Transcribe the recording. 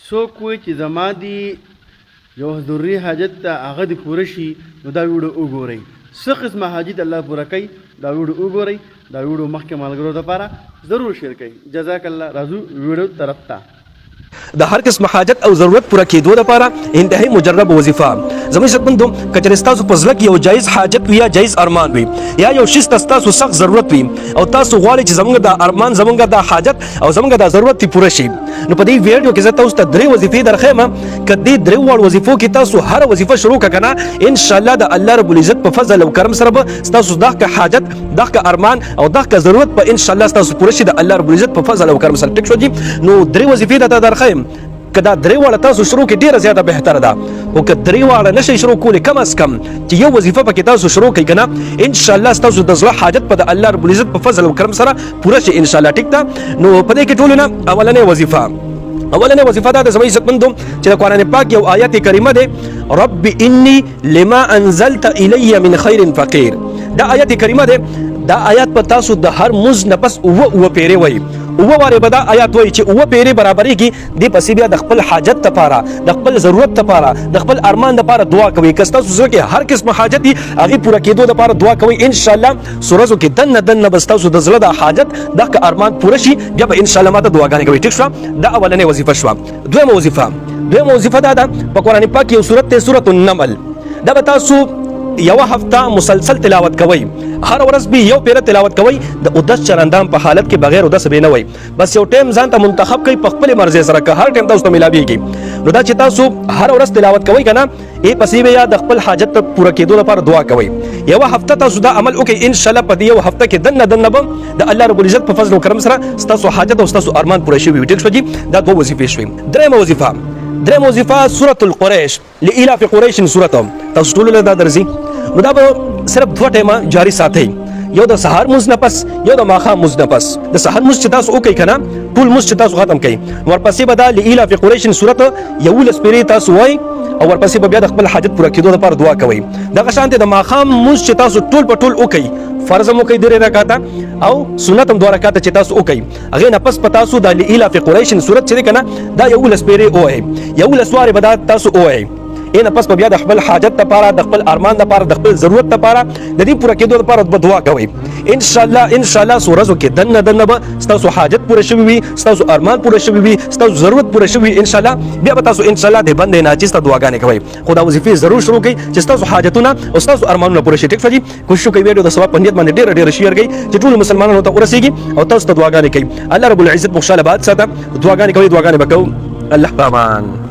څوک وایي چې زما دي یو ضروري حاجت ته هغه دې پوره شي نو دا ویډیو وګورئ. څه قسمه حاجت الله پوره کوي دا ویډیو وګورئ. دا ویډیو مخکې ملګرو دپاره ضرور شیر کړئ. جزاک الله. راځو ویډیو طرف ته. د هر قسم حاجت او ضرورت پوره کېدو لپاره انتهایی مجرب وظیفه. زموږ عزتمندو که چېرې ستاسو په زړه کې یو جایز حاجت وي یا جایز ارمان وي یا یو شي ته ستاسو سخت ضرورت وي او تاسو غواړئ چې زموږ دا ارمان زموږ دا حاجت او زموږ دا ضرورت پوره شي نو په دې ویډیو کې زه تاسو ته 3 وظیفې درښیم. که دې 3 وړ وظیفو کې تاسو هر وظیفه شروع کړه کنه ان شاء الله د الله رب العزت په فضل او کرم سره به تاسو دغه حاجت دغه ارمان او دغه ضرورت په ان شاء الله تاسو پوره شي د الله رب العزت په فضل او کرم سره. ټیک شو جی. نو 3 وظیفې درښیم. کدا 3 واړه تاسو شروع کې ډیره زیاته بهتره ده او که 3 واړه نشئ شروع کولی کم از کم چې یو وظیفه پکې تاسو شروع کړئ کنه ان شاء الله تاسو د زړه حاجت په الله رب العزت په فضل او کرم سره پوره شي ان شاء الله. ټیک ده. نو په دې کې ټولو نه اولنې وظیفه دا د زموږ عزتمندو چې د قرآن پاک یو آیت کریمه ده رب انی لما انزلت الی من خیر فقیر. دا آیت کریمه ده. دا آیات په تاسو د هر مز نفس او پیری وای او واره به دا آیات وای چې او پیری برابرۍ کې د پسې بیا د خپل حاجت لپاره د خپل ضرورت لپاره د خپل ارمان لپاره دعا کوي. که تاسو زړه کې هر قسم حاجت دي هغه پوره کېدو لپاره دعا کوي ان شاء الله سورزو کې دنه بس تاسو د زړه د حاجت د ارمان پوره شي بیا به ان شاء الله ماته دعاګانې کوي. ټیک شو. دا اولنې وظیفه شو. دویمه وظیفه دا ده په قرآن پاک یو سورته ده سورۃ النمل. دا به تاسو یو هفته مسلسل تلاوت کوئ. هر ورځ به یو پیره تلاوت کوئ د اودس چرندام په حالت کې بغیر اودس به نه وي. بس یو ټیم ځان ته منتخب کړئ په خپل مرزي سره که هر ټیم تاسو ته ملاويږي نو دا چې تاسو هر ورځ تلاوت کوئ کنه ای پسې به یا د خپل حاجت پوره کېدو لپاره دعا کوئ. یو هفته تاسو دا عمل وکړئ ان شاء الله په دې یو هفته کې دنه به د الله رب العزت په فضل او کرم سره تاسو حاجت او تاسو ارمان پوره شي. ټیک شو جی. دا 2 وظیفې شوې. درېمه وظیفه سورۃ القریش لإلاف قریش سورته تاسو ټول له دا درځي. نو دا به صرف 2 ټیمه جاری ساتئ. یو د سحر مز نه پس یو د ماښام مز نه پس. د سحر مز چې تاسو وکئ کنه ټول مز چې تاسو ختم کړئ ورپسې به دا لإلاف قریش سورته یو لسپیری تاسو وای او ورپسې به بیا د خپل حاجت پوره کېدو لپاره دعا کوئ. دغه شانته د ماښام مز چې تاسو ټول په ټول وکئ فرض مو کوي 2 رکعاته او سنت هم 2 رکعاته چې تاسو وکئ هغه نه پس په تاسو د لإلاف قریش سورته چې کنه دا یو لسپیری وای یو لسواره به دا تاسو وای ان پس په بیا د خپل حاجت لپاره د خپل ارمان لپاره د خپل ضرورت لپاره د دې پوره کېدو لپاره دعا کوئ. ان شاء الله سورزو کې دنه به تاسو حاجت پوره شوي وي تاسو ارمان پوره شوي وي تاسو ضرورت پوره شوي ان شاء الله بیا به تاسو ان شاء الله د بندې ناچسته دعاګانې کوئ. خدا وظیفې ضرور شروع کړئ چې تاسو حاجتونه او تاسو ارمانونه پوره شي. ټیک شو جی. کوشش وکړئ ویډیو د ثواب په نیت باندې ډېر شیر کړئ چې ټول مسلمانانو ته ورسیږي او تاسو ته دعاګانې کوي. الله رب العزت مو خوشاله باد ساته. دعاګانې کوي وکړو. الله پامان.